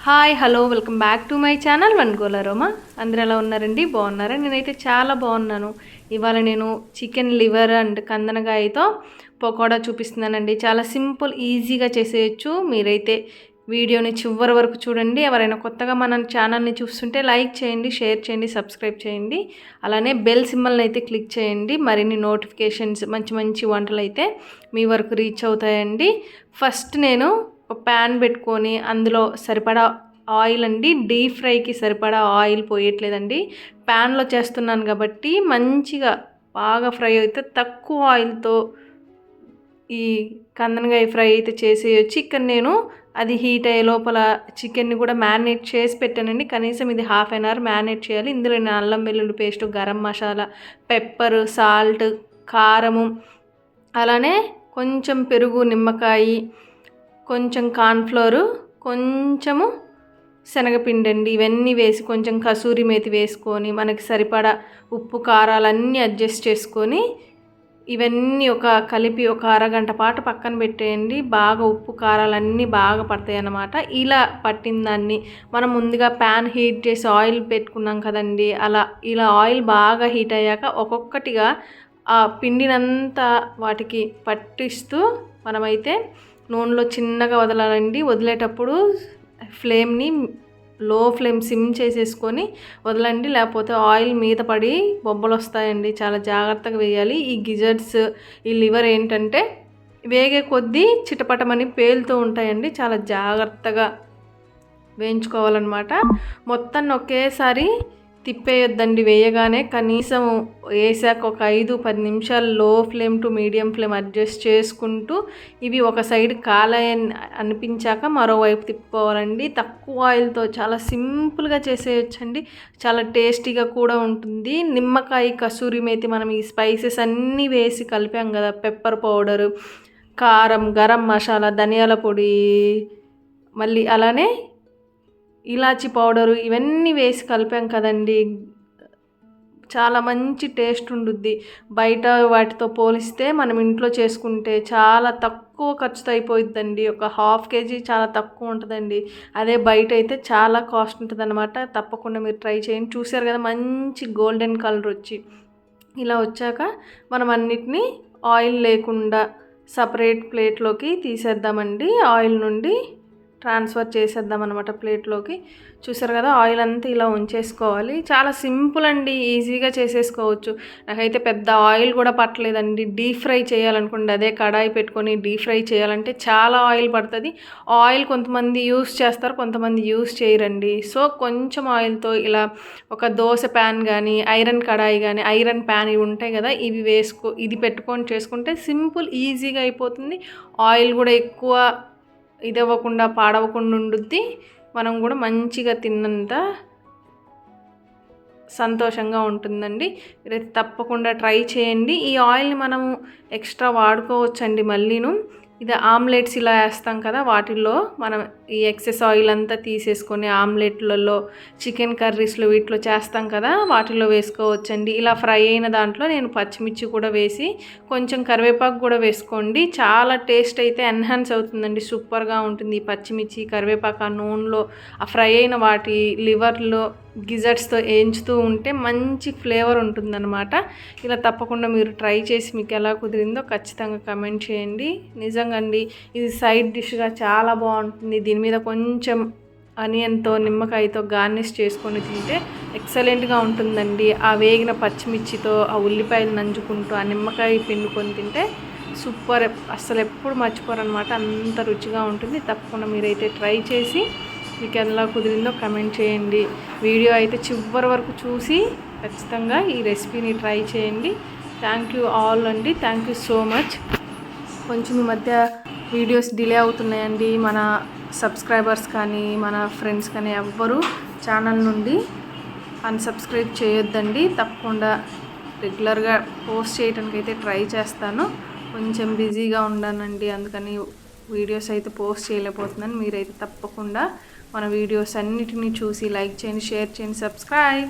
Hi hello welcome back to my channel వన్గోల రోమా. అందరూ ఎలా ఉన్నారండి? బాగున్నారా? నేనైతే చాలా బాగున్నాను. ఇవాళ నేను చికెన్ లివర్ అండ్ కందనకాయతో పకోడా చూపిస్తున్నానండి. చాలా సింపుల్, ఈజీగా చేసేయచ్చు. మీరైతే వీడియోని చివరి వరకు చూడండి. ఎవరైనా కొత్తగా మన ఛానల్ని చూస్తుంటే లైక్ చేయండి, షేర్ చేయండి, సబ్స్క్రైబ్ చేయండి. అలానే బెల్ సింబల్ని అయితే క్లిక్ చేయండి. మరిన్ని నోటిఫికేషన్స్, మంచి మంచి వంటలు అయితే మీ వరకు రీచ్ అవుతాయండి. ఫస్ట్ నేను ఒక ప్యాన్ పెట్టుకొని అందులో సరిపడా ఆయిల్ అండి, డీప్ ఫ్రైకి సరిపడా ఆయిల్ పోయట్లేదండి. ప్యాన్లో చేస్తున్నాను కాబట్టి మంచిగా బాగా ఫ్రై అయితే తక్కువ ఆయిల్తో ఈ కందనకాయ ఫ్రై అయితే చేసేయచ్చు. ఇక్కడ నేను అది హీట్ అయ్యే లోపల చికెన్ని కూడా మ్యారినేట్ చేసి పెట్టానండి. కనీసం ఇది హాఫ్ అన్ అవర్ మ్యారినేట్ చేయాలి. ఇందులో నేను అల్లం వెల్లుల్లి paste, garam masala, pepper, salt, కారము, అలానే కొంచెం పెరుగు, నిమ్మకాయ, కొంచెం కార్న్ఫ్లోరు, కొంచెము శనగపిండి అండి, ఇవన్నీ వేసి కొంచెం కసూరి మేతి వేసుకొని మనకి సరిపడా ఉప్పు కారాలన్నీ అడ్జస్ట్ చేసుకొని ఇవన్నీ కలిపి ఒక అరగంట పాటు పక్కన పెట్టేయండి. బాగా ఉప్పు కారాలన్నీ బాగా పడతాయి అన్నమాట. ఇలా పట్టిన దాన్ని మనం ముందుగా ప్యాన్ హీట్ చేసి ఆయిల్ పెట్టుకున్నాం కదండి, ఇలా ఆయిల్ బాగా హీట్ అయ్యాక ఒక్కొక్కటిగా ఆ పిండినంతా వాటికి పట్టిస్తూ మనమైతే నూనెలో చిన్నగా వదలాలండి. వదిలేటప్పుడు ఫ్లేమ్ని లో ఫ్లేమ్ సిమ్ చేసేసుకొని వదలండి, లేకపోతే ఆయిల్ మీద పడి బొబ్బలు వస్తాయండి. చాలా జాగ్రత్తగా వేయాలి. ఈ గిజర్డ్స్, ఈ లివర్ ఏంటంటే వేగే కొద్దీ చిటపటమని పేలుతూ ఉంటాయండి. చాలా జాగ్రత్తగా వేయించుకోవాలన్నమాట. మొత్తాన్ని ఒకేసారి తిప్పేయొద్దండి. వేయగానే కనీసం వేసాక ఒక 5-10 నిమిషాలు లో flame to medium flame adjust చేసుకుంటూ ఇవి ఒక సైడ్ కాలాయని అనిపించాక మరోవైపు తిప్పుకోవాలండి. తక్కువ ఆయిల్తో చాలా సింపుల్గా చేసేయచ్చండి. చాలా టేస్టీగా కూడా ఉంటుంది. నిమ్మకాయ, కసూరి మేతి, మనం ఈ స్పైసెస్ అన్నీ వేసి కలిపాం కదా, పెప్పర్ పౌడరు, కారం, గరం మసాలా, ధనియాల పొడి, మళ్ళీ అలానే ఇలాచి పౌడరు, ఇవన్నీ వేసి కలిపాం కదండి. చాలా మంచి టేస్ట్ ఉండుద్ది. బయట వాటితో పోలిస్తే మనం ఇంట్లో చేసుకుంటే చాలా తక్కువ ఖర్చుతో అయిపోయిద్దండి. ఒక హాఫ్ కేజీ చాలా తక్కువ ఉంటుందండి. అదే బయట అయితే చాలా కాస్ట్ ఉంటుంది అనమాట. తప్పకుండా మీరు ట్రై చేయండి. చూసారు కదా, మంచి గోల్డెన్ కలర్ వచ్చి ఇలా వచ్చాక మనం అన్నిటినీ ఆయిల్ లేకుండా సపరేట్ ప్లేట్లోకి తీసేద్దామండి. ఆయిల్ నుండి ట్రాన్స్ఫర్ చేసేద్దాం అనమాట ప్లేట్లోకి. చూసారు కదా, ఆయిల్ అంతా ఇలా ఉంచేసుకోవాలి. చాలా సింపుల్ అండి, ఈజీగా చేసేసుకోవచ్చు. నాకైతే పెద్ద ఆయిల్ కూడా పట్టలేదండి. డీప్ ఫ్రై చేయాలనుకోండి, అదే కడాయి పెట్టుకొని డీప్ ఫ్రై చేయాలంటే చాలా ఆయిల్ పడుతుంది. ఆయిల్ కొంతమంది యూస్ చేస్తారు, కొంతమంది యూస్ చేయరండి. సో కొంచెం ఆయిల్తో ఇలా ఒక దోశ ప్యాన్ కానీ, ఐరన్ కడాయి కానీ, ఐరన్ ప్యాన్ ఇవి ఉంటాయి కదా, ఇది పెట్టుకొని చేసుకుంటే సింపుల్, ఈజీగా అయిపోతుంది. ఆయిల్ కూడా ఎక్కువ ఇది అవ్వకుండా, పాడవకుండా ఉండుద్ది. మనం కూడా మంచిగా తిన్నంత సంతోషంగా ఉంటుందండి. మీరైతే తప్పకుండా ట్రై చేయండి. ఈ ఆయిల్ని మనము ఎక్స్ట్రా వాడుకోవచ్చండి. మళ్ళీను ఇది ఆమ్లెట్స్ ఇలా వేస్తాం కదా, వాటిల్లో మనం ఈ ఎక్సెస్ ఆయిల్ అంతా తీసేసుకొని ఆమ్లెట్లలో, చికెన్ కర్రీస్లో, వీటిలో చేస్తాం కదా, వాటిల్లో వేసుకోవచ్చండి. ఇలా ఫ్రై అయిన దాంట్లో నేను పచ్చిమిర్చి కూడా వేసి కొంచెం కరివేపాకు కూడా వేసుకోండి. చాలా టేస్ట్ అయితే ఎన్హాన్స్ అవుతుందండి. సూపర్గా ఉంటుంది. ఈ పచ్చిమిర్చి, కరివేపాకు ఆ నూనెలో ఆ ఫ్రై అయిన వాటి లివర్లో గిజర్ట్స్తో వేయించుతూ ఉంటే మంచి ఫ్లేవర్ ఉంటుందన్నమాట. ఇలా తప్పకుండా మీరు ట్రై చేసి మీకు ఎలా కుదిరిందో ఖచ్చితంగా కమెంట్ చేయండి. నిజంగా అండి, ఇది సైడ్ డిష్గా చాలా బాగుంటుంది. దీని మీద కొంచెం ఆనియన్తో, నిమ్మకాయతో గార్నిష్ చేసుకొని తింటే ఎక్సలెంట్గా ఉంటుందండి. ఆ వేగిన పచ్చిమిర్చితో, ఆ ఉల్లిపాయలు నంచుకుంటూ, ఆ నిమ్మకాయ పిండుకొని తింటే సూపర్. అస్సలు ఎప్పుడు మర్చిపోరనమాట, అంత రుచిగా ఉంటుంది. తప్పకుండా మీరైతే ట్రై చేసి మీకు ఎలా కుదిరిందో కమెంట్ చేయండి. వీడియో అయితే చివరి వరకు చూసి ఖచ్చితంగా ఈ రెసిపీని ట్రై చేయండి. థ్యాంక్ యూ ఆల్ అండి. Thank you so much. కొంచెం ఈ మధ్య వీడియోస్ డిలే అవుతున్నాయండి. మన సబ్స్క్రైబర్స్ కానీ, మన ఫ్రెండ్స్ కానీ ఎవ్వరూ ఛానల్ నుండి అన్సబ్స్క్రైబ్ చేయొద్దండి. తప్పకుండా రెగ్యులర్గా పోస్ట్ చేయడానికి అయితే ట్రై చేస్తాను. కొంచెం బిజీగా ఉన్నానండి, అందుకని వీడియోస్ అయితే పోస్ట్ చేయలేకపోతున్నాను. మీరైతే తప్పకుండా మన వీడియోస్ అన్నిటినీ చూసి లైక్ చేయండి, షేర్ చేయండి, సబ్స్క్రైబ్.